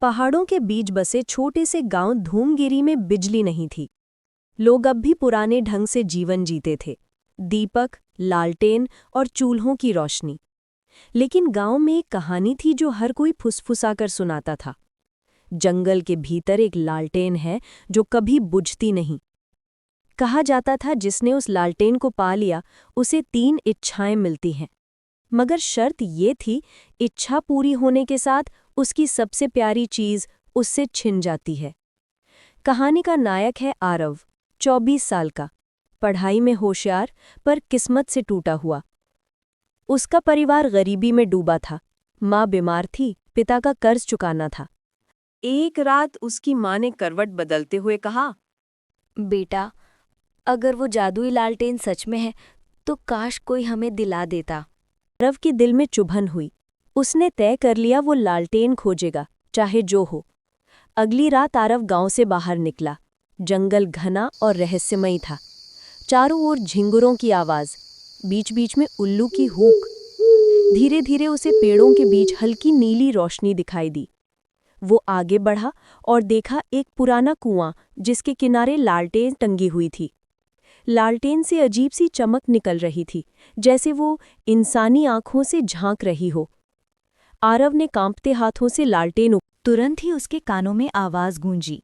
पहाड़ों के बीच बसे छोटे से गांव धूमगिरी में बिजली नहीं थी। लोग अब भी पुराने ढंग से जीवन जीते थे, दीपक, लालटेन और चूल्हों की रोशनी। लेकिन गांव में एक कहानी थी जो हर कोई फुसफुसाकर सुनाता था। जंगल के भीतर एक लालटेन है जो कभी बुझती नहीं। कहा जाता था जिसने उस लालटेन को पा लिया उसे 3 इच्छाएं मिलती हैं, मगर शर्त ये थी, इच्छा पूरी होने के साथ उसकी सबसे प्यारी चीज उससे छिन जाती है। कहानी का नायक है आरव, 24 साल का, पढ़ाई में होशियार पर किस्मत से टूटा हुआ। उसका परिवार गरीबी में डूबा था, माँ बीमार थी, पिता का कर्ज चुकाना था। एक रात उसकी माँ ने करवट बदलते हुए कहा, बेटा, अगर वो जादुई लालटेन सच में है तो काश कोई हमें दिला देता। आरव के दिल में चुभन हुई। उसने तय कर लिया वो लालटेन खोजेगा, चाहे जो हो। अगली रात आरव गांव से बाहर निकला। जंगल घना और रहस्यमयी था। चारों ओर झिंगुरों की आवाज, बीच बीच में उल्लू की हूक। धीरे धीरे उसे पेड़ों के बीच हल्की नीली रोशनी दिखाई दी। वो आगे बढ़ा और देखा एक पुराना कुआं जिसके किनारे लालटेन टंगी हुई थी। लालटेन से अजीब सी चमक निकल रही थी, जैसे वो इंसानी आंखों से झांक रही हो। आरव ने कांपते हाथों से लालटेन तुरंत ही उसके कानों में आवाज गूंजी,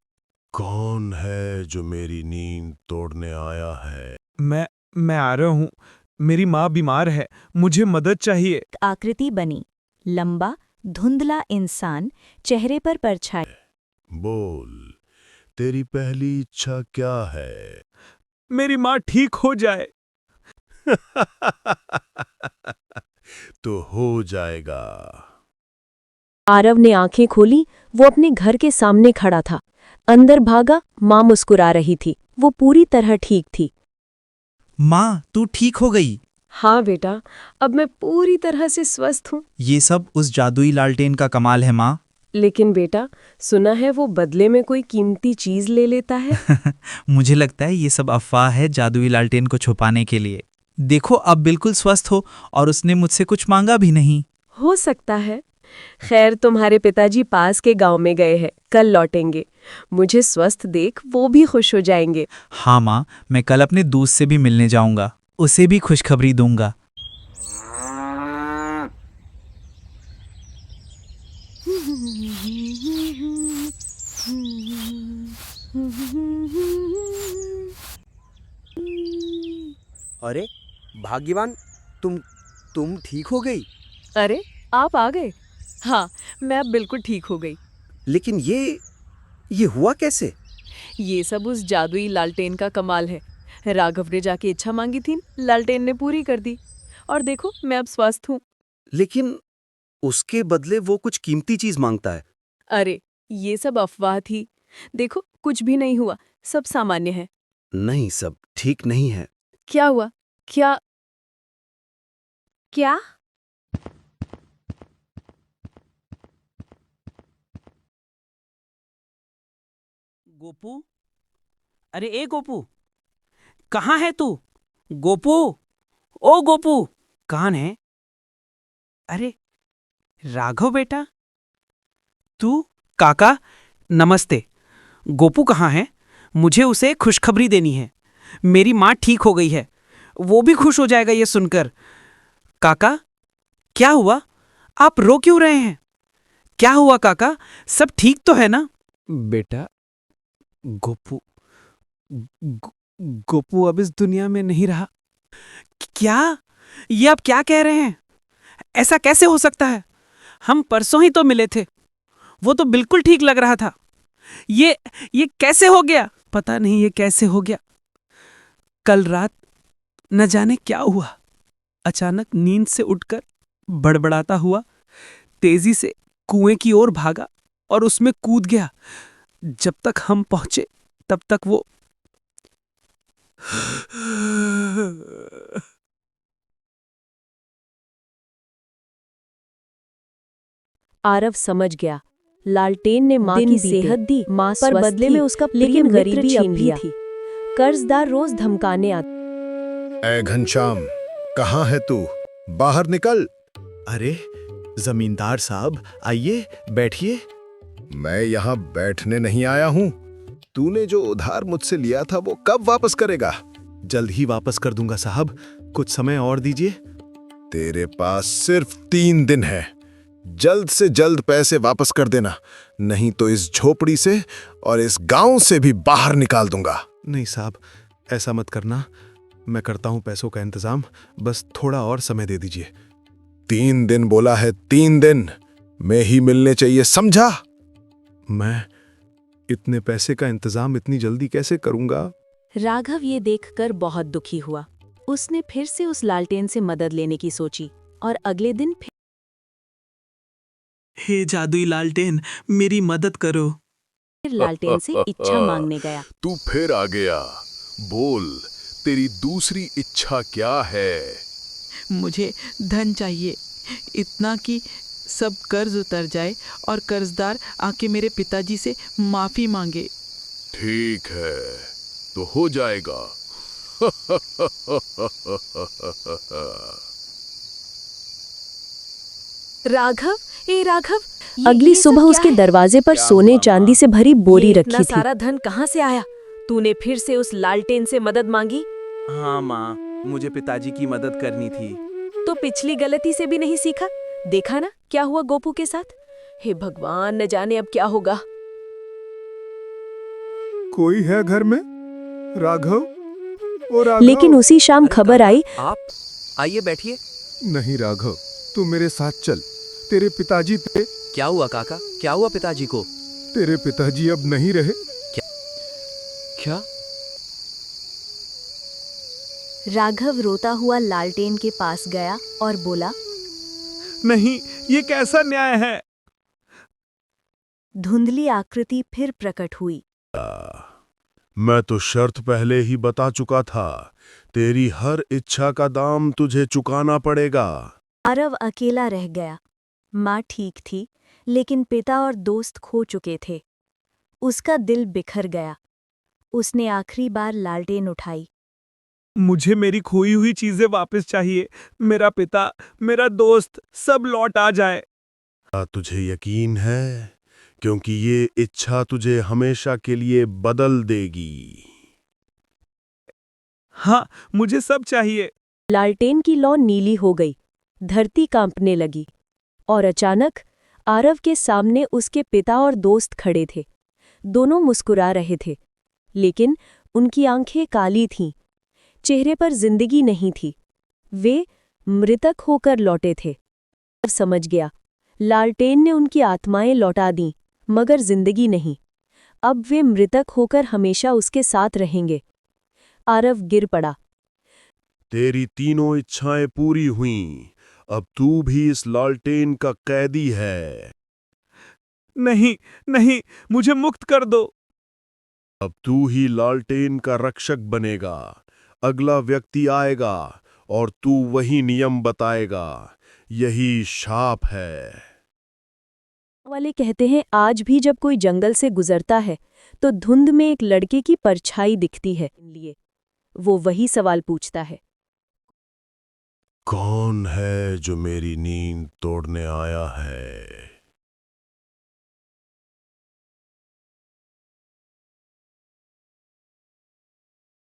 कौन है जो मेरी नींद तोड़ने आया है? मैं आरव हूँ। मेरी माँ बीमार है, मुझे मदद चाहिए। आकृति बनी, लंबा धुंधला इंसान, चेहरे पर परछाई। बोल, तेरी पहली इच्छा क्या है? मेरी माँ ठीक हो जाए। तो हो जाएगा। आरव ने आंखें खोली। वो अपने घर के सामने खड़ा था। अंदर भागा, माँ मुस्कुरा रही थी। वो पूरी तरह ठीक थी। माँ, तू ठीक हो गई? हाँ बेटा, अब मैं पूरी तरह से स्वस्थ हूँ। ये सब उस जादुई लालटेन का कमाल है माँ। लेकिन बेटा, सुना है वो बदले में कोई कीमती चीज ले लेता है। मुझे लगता है ये सब अफवाह है जादुई लालटेन को छुपाने के लिए। देखो, अब बिल्कुल स्वस्थ हो और उसने मुझसे कुछ मांगा भी नहीं। हो सकता है। खैर, तुम्हारे पिताजी पास के गांव में गए हैं, कल लौटेंगे। मुझे स्वस्थ देख वो भी खुश हो जाएंगे। हाँ माँ, मैं कल अपने दोस्त से भी मिलने जाऊंगा, उसे भी खुशखबरी दूंगा। अरे भाग्यवान, तुम ठीक हो गई? अरे, आप आ गए। हाँ, मैं अब बिल्कुल ठीक हो गई। लेकिन ये हुआ कैसे? ये सब उस जादुई लालटेन का कमाल है। राघव ने जाके इच्छा मांगी थी, लालटेन ने पूरी कर दी। और देखो, मैं अब स्वस्थ हूँ। लेकिन उसके बदले वो कुछ कीमती चीज मांगता है। अरे, ये सब अफवाह थी। देखो, कुछ भी नहीं हुआ, सब सामान्य है। नहीं, सब ठीक नहीं है। क्या हुआ? क्या? गोपू, अरे ए गोपू, कहाँ है तू? गोपू, ओ गोपू, कहाँ है? अरे राघव बेटा, तू? काका नमस्ते। गोपू कहाँ है? मुझे उसे खुशखबरी देनी है। मेरी माँ ठीक हो गई है, वो भी खुश हो जाएगा ये सुनकर। काका, क्या हुआ? आप रो क्यों रहे हैं? क्या हुआ काका, सब ठीक तो है ना? बेटा, गोपू अब इस दुनिया में नहीं रहा। क्या? ये आप क्या कह रहे हैं? ऐसा कैसे हो सकता है? हम परसों ही तो मिले थे, वो तो बिल्कुल ठीक लग रहा था। ये कैसे हो गया? पता नहीं ये कैसे हो गया। कल रात न जाने क्या हुआ, अचानक नींद से उठकर बड़बड़ाता हुआ तेजी से कुएं की ओर भागा और उसमें कूद गया। जब तक हम पहुंचे तब तक वो आरव समझ गया। लालटेन ने माँ की सेहत दी, माँ पर बदले में उसका लेकिन गरीबी छीन लिया थी। कर्जदार रोज धमकाने आते। ऐ घनश्याम, कहाँ है तू? बाहर निकल। अरे जमींदार साहब, आइए बैठिए। मैं यहाँ बैठने नहीं आया हूँ। तूने जो उधार मुझसे लिया था वो कब वापस करेगा? जल्द ही वापस कर दूंगा साहब, कुछ समय और दीजिए। तेरे पास सिर्फ 3 दिन है। जल्द से जल्द पैसे वापस कर देना, नहीं तो इस झोपड़ी से और इस गांव से भी बाहर निकाल दूंगा। नहीं साहब, ऐसा मत करना, मैं करता हूँ पैसों का इंतजाम, बस थोड़ा और समय दे दीजिए। 3 दिन बोला है, 3 दिन में ही मिलने चाहिए, समझा? मैं इतने पैसे का इंतजाम इतनी जल्दी कैसे करूंगा? राघव ये देखकर बहुत दुखी हुआ। उसने फिर से उस लालटेन से मदद लेने की सोची और अगले दिन हे जादुई लालटेन, मेरी मदद करो। फिर लालटेन से इच्छा मांगने गया। तू फिर आ गया। बोल, तेरी दूसरी इच्छा क्या है? मुझे धन चाहिए, इतना कि सब कर्ज उतर जाए और कर्जदार आके मेरे पिताजी से माफी मांगे। ठीक है, तो हो जाएगा। राघव, ए राघव, अगली सुबह उसके दरवाजे पर सोने चांदी से भरी बोरी रखी थी। सारा धन कहाँ से आया? तूने फिर से उस लालटेन से मदद मांगी? हाँ माँ, मुझे पिताजी की मदद करनी थी। तो पिछली गलती से भी नहीं सीखा? देखा ना क्या हुआ गोपू के साथ? हे भगवान, न जाने अब क्या होगा। कोई है घर में? राघव? ओ राघव? लेकिन उसी शाम खबर आई। आप आइए, बैठिए। नहीं राघव, तू मेरे साथ चल। तेरे पिताजी थे। क्या हुआ काका? क्या हुआ पिताजी को? तेरे पिताजी अब नहीं रहे। क्या? राघव रोता हुआ लालटेन के पास गया और बोला, नहीं, ये कैसा न्याय है? धुंधली आकृति फिर प्रकट हुई। मैं तो शर्त पहले ही बता चुका था, तेरी हर इच्छा का दाम तुझे चुकाना पड़ेगा। आरव अकेला रह गया। माँ ठीक थी, लेकिन पिता और दोस्त खो चुके थे। उसका दिल बिखर गया। उसने आखिरी बार लालटेन उठाई। मुझे मेरी खोई हुई चीजें वापस चाहिए। मेरा पिता, मेरा दोस्त, सब लौट आ जाए। क्या तुझे यकीन है? क्योंकि ये इच्छा तुझे हमेशा के लिए बदल देगी। हाँ, मुझे सब चाहिए। लालटेन की लौ नीली हो गई, धरती कांपने लगी और अचानक आरव के सामने उसके पिता और दोस्त खड़े थे। दोनों मुस्कुरा रहे थे, लेकिन उनकी आंखें काली थीं। चेहरे पर जिंदगी नहीं थी। वे मृतक होकर लौटे थे। समझ गया, लालटेन ने उनकी आत्माएं लौटा दीं, मगर जिंदगी नहीं। अब वे मृतक होकर हमेशा उसके साथ रहेंगे। आरव गिर पड़ा। तेरी तीनों इच्छाएं पूरी हुईं, अब तू भी इस लालटेन का कैदी है। नहीं, नहीं, मुझे मुक्त कर दो। अब तू ही लालटेन का रक्षक बनेगा। अगला व्यक्ति आएगा और तू वही नियम बताएगा। यही शाप है। वाले कहते हैं, आज भी जब कोई जंगल से गुजरता है तो धुंध में एक लड़के की परछाई दिखती है। लिए वो वही सवाल पूछता है, कौन है जो मेरी नींद तोड़ने आया है?